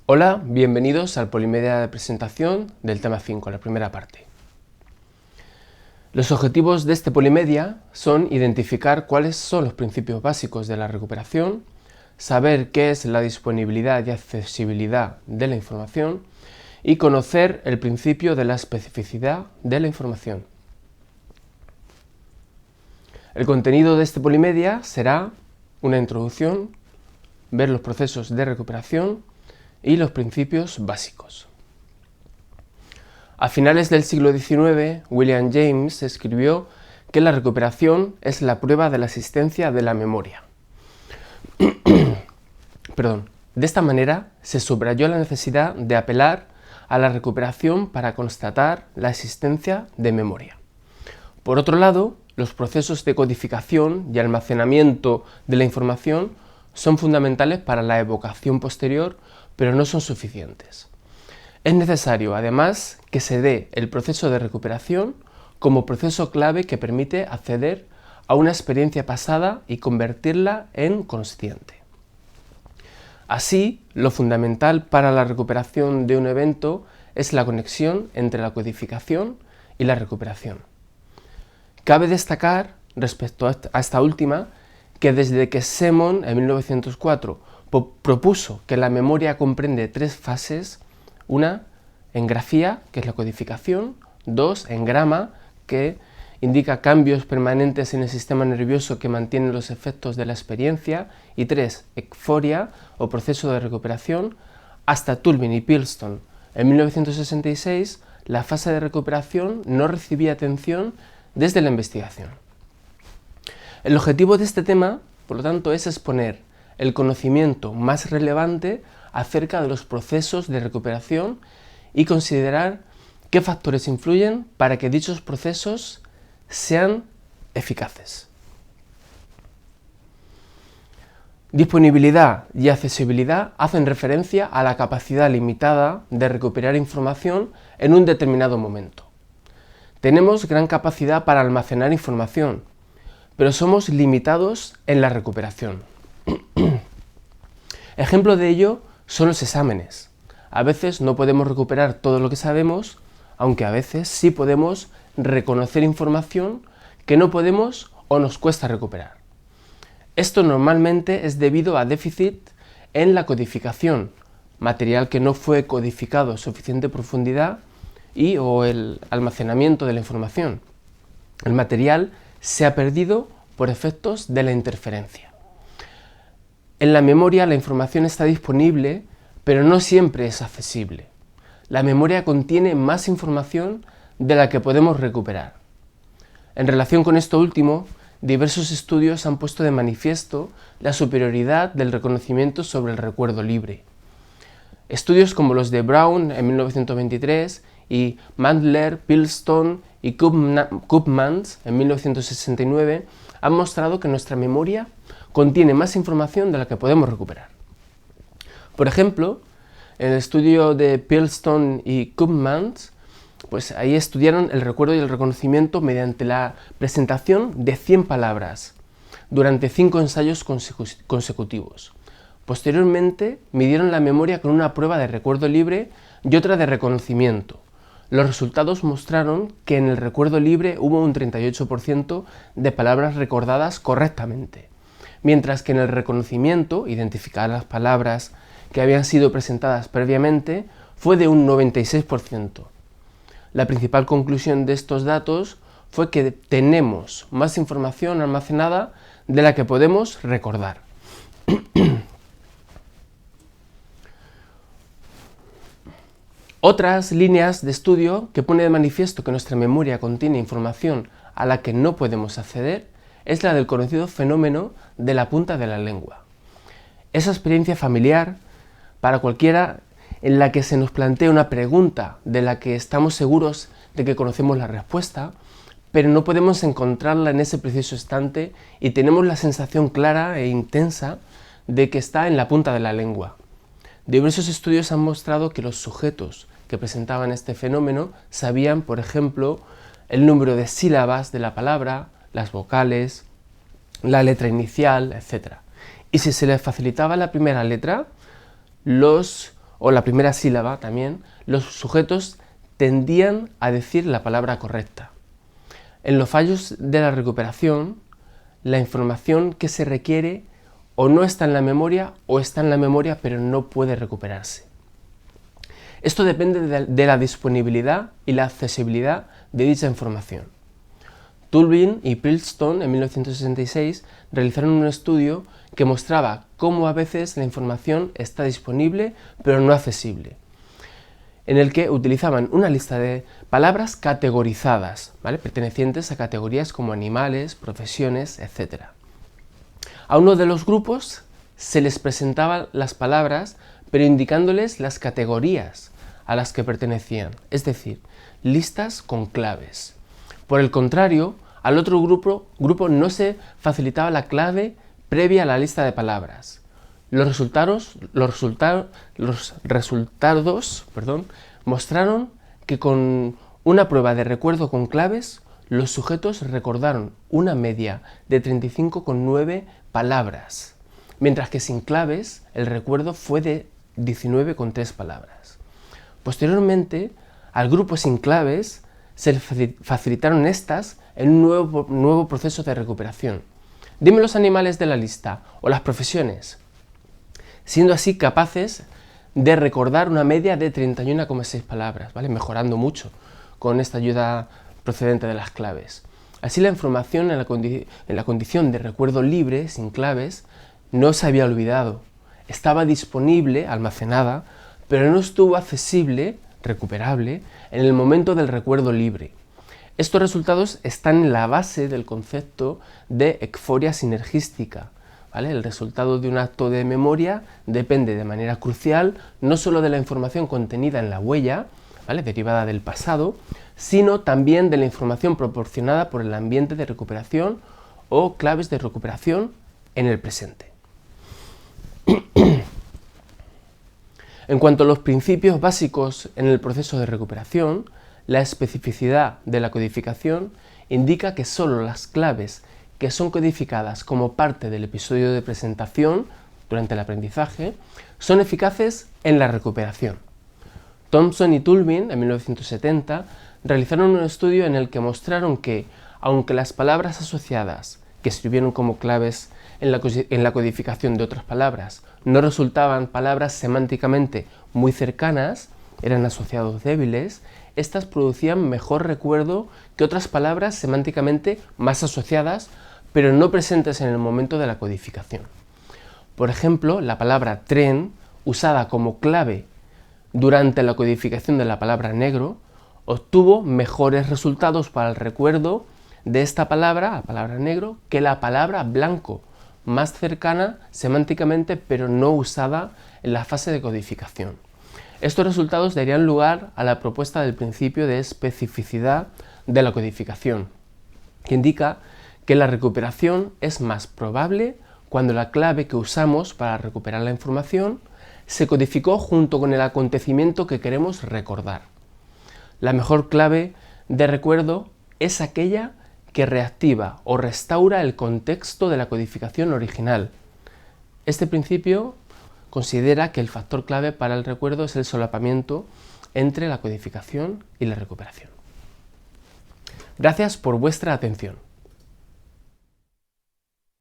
Hola, bienvenidos al Polimedia de presentación del tema 5, la primera parte. Los objetivos de este Polimedia son identificar cuáles son los principios básicos de la recuperación, saber qué es la disponibilidad y accesibilidad de la información y conocer el principio de la especificidad de la información. El contenido de este Polimedia será una introducción, ver los procesos de recuperación y los principios básicos. A finales del siglo XIX, William James escribió que la recuperación es la prueba de la existencia de la memoria. De esta manera, se subrayó la necesidad de apelar a la recuperación para constatar la existencia de memoria. Por otro lado, los procesos de codificación y almacenamiento de la información son fundamentales para la evocación posterior, pero no son suficientes. Es necesario, además, que se dé el proceso de recuperación como proceso clave que permite acceder a una experiencia pasada y convertirla en consciente. Así, lo fundamental para la recuperación de un evento es la conexión entre la codificación y la recuperación. Cabe destacar, respecto a esta última, que desde que Semon, en 1904, propuso que la memoria comprende tres fases, una en grafía, que es la codificación, dos en grama, que indica cambios permanentes en el sistema nervioso que mantienen los efectos de la experiencia, y tres, ecforia, o proceso de recuperación, hasta Turbin y Pilston. En 1966, la fase de recuperación no recibía atención desde la investigación. El objetivo de este tema, por lo tanto, es exponer el conocimiento más relevante acerca de los procesos de recuperación y considerar qué factores influyen para que dichos procesos sean eficaces. Disponibilidad y accesibilidad hacen referencia a la capacidad limitada de recuperar información en un determinado momento. Tenemos gran capacidad para almacenar información, pero somos limitados en la recuperación. Ejemplo de ello son los exámenes. A veces no podemos recuperar todo lo que sabemos, aunque a veces sí podemos reconocer información que no podemos o nos cuesta recuperar. Esto normalmente es debido a déficit en la codificación, material que no fue codificado a suficiente profundidad o el almacenamiento de la información. El material se ha perdido por efectos de la interferencia. En la memoria la información está disponible, pero no siempre es accesible. La memoria contiene más información de la que podemos recuperar. En relación con esto último, diversos estudios han puesto de manifiesto la superioridad del reconocimiento sobre el recuerdo libre. Estudios como los de Brown en 1923 y Mandler, Pilston y Koopmans en 1969 han mostrado que nuestra memoria contiene más información de la que podemos recuperar. Por ejemplo, en el estudio de Pilston y Koopmans, ahí estudiaron el recuerdo y el reconocimiento mediante la presentación de 100 palabras durante 5 ensayos consecutivos. Posteriormente, midieron la memoria con una prueba de recuerdo libre y otra de reconocimiento. Los resultados mostraron que en el recuerdo libre hubo un 38% de palabras recordadas correctamente, mientras que en el reconocimiento, identificar las palabras que habían sido presentadas previamente, fue de un 96%. La principal conclusión de estos datos fue que tenemos más información almacenada de la que podemos recordar. Otras líneas de estudio que pone de manifiesto que nuestra memoria contiene información a la que no podemos acceder es la del conocido fenómeno de la punta de la lengua. Esa experiencia familiar para cualquiera en la que se nos plantea una pregunta de la que estamos seguros de que conocemos la respuesta, pero no podemos encontrarla en ese preciso instante y tenemos la sensación clara e intensa de que está en la punta de la lengua. Diversos estudios han mostrado que los sujetos que presentaban este fenómeno sabían, por ejemplo, el número de sílabas de la palabra, las vocales, la letra inicial, etc. Y si se les facilitaba la primera letra, los o la primera sílaba también, los sujetos tendían a decir la palabra correcta. En los fallos de la recuperación, la información que se requiere o no está en la memoria o está en la memoria pero no puede recuperarse. Esto depende de la disponibilidad y la accesibilidad de dicha información. Tulvin y Pilstone en 1966 realizaron un estudio que mostraba cómo a veces la información está disponible pero no accesible, en el que utilizaban una lista de palabras categorizadas, ¿vale?, pertenecientes a categorías como animales, profesiones, etc. A uno de los grupos se les presentaban las palabras, pero indicándoles las categorías a las que pertenecían, es decir, listas con claves. Por el contrario, al otro grupo no se facilitaba la clave previa a la lista de palabras. Los resultados mostraron que con una prueba de recuerdo con claves, los sujetos recordaron una media de 35,9 palabras, mientras que sin claves el recuerdo fue de 19,3 palabras. Posteriormente, al grupo sin claves se le facilitaron estas en un nuevo proceso de recuperación. Dime los animales de la lista o las profesiones, siendo así capaces de recordar una media de 31,6 palabras, ¿vale?, mejorando mucho con esta ayuda procedente de las claves. Así la información en la condición de recuerdo libre, sin claves, no se había olvidado. Estaba disponible, almacenada, pero no estuvo accesible, recuperable, en el momento del recuerdo libre. Estos resultados están en la base del concepto de ecforia sinergística, ¿vale? El resultado de un acto de memoria depende de manera crucial no solo de la información contenida en la huella, ¿vale?, derivada del pasado, sino también de la información proporcionada por el ambiente de recuperación o claves de recuperación en el presente. En cuanto a los principios básicos en el proceso de recuperación, la especificidad de la codificación indica que solo las claves que son codificadas como parte del episodio de presentación durante el aprendizaje son eficaces en la recuperación. Thompson y Tulvin, en 1970, realizaron un estudio en el que mostraron que, aunque las palabras asociadas que sirvieron como claves en la codificación de otras palabras no resultaban palabras semánticamente muy cercanas, eran asociados débiles, estas producían mejor recuerdo que otras palabras semánticamente más asociadas, pero no presentes en el momento de la codificación. Por ejemplo, la palabra tren, usada como clave durante la codificación de la palabra negro, obtuvo mejores resultados para el recuerdo de esta palabra, la palabra negro, que la palabra blanco, más cercana semánticamente, pero no usada en la fase de codificación. Estos resultados darían lugar a la propuesta del principio de especificidad de la codificación, que indica que la recuperación es más probable cuando la clave que usamos para recuperar la información se codificó junto con el acontecimiento que queremos recordar. La mejor clave de recuerdo es aquella que reactiva o restaura el contexto de la codificación original. Este principio considera que el factor clave para el recuerdo es el solapamiento entre la codificación y la recuperación. Gracias por vuestra atención.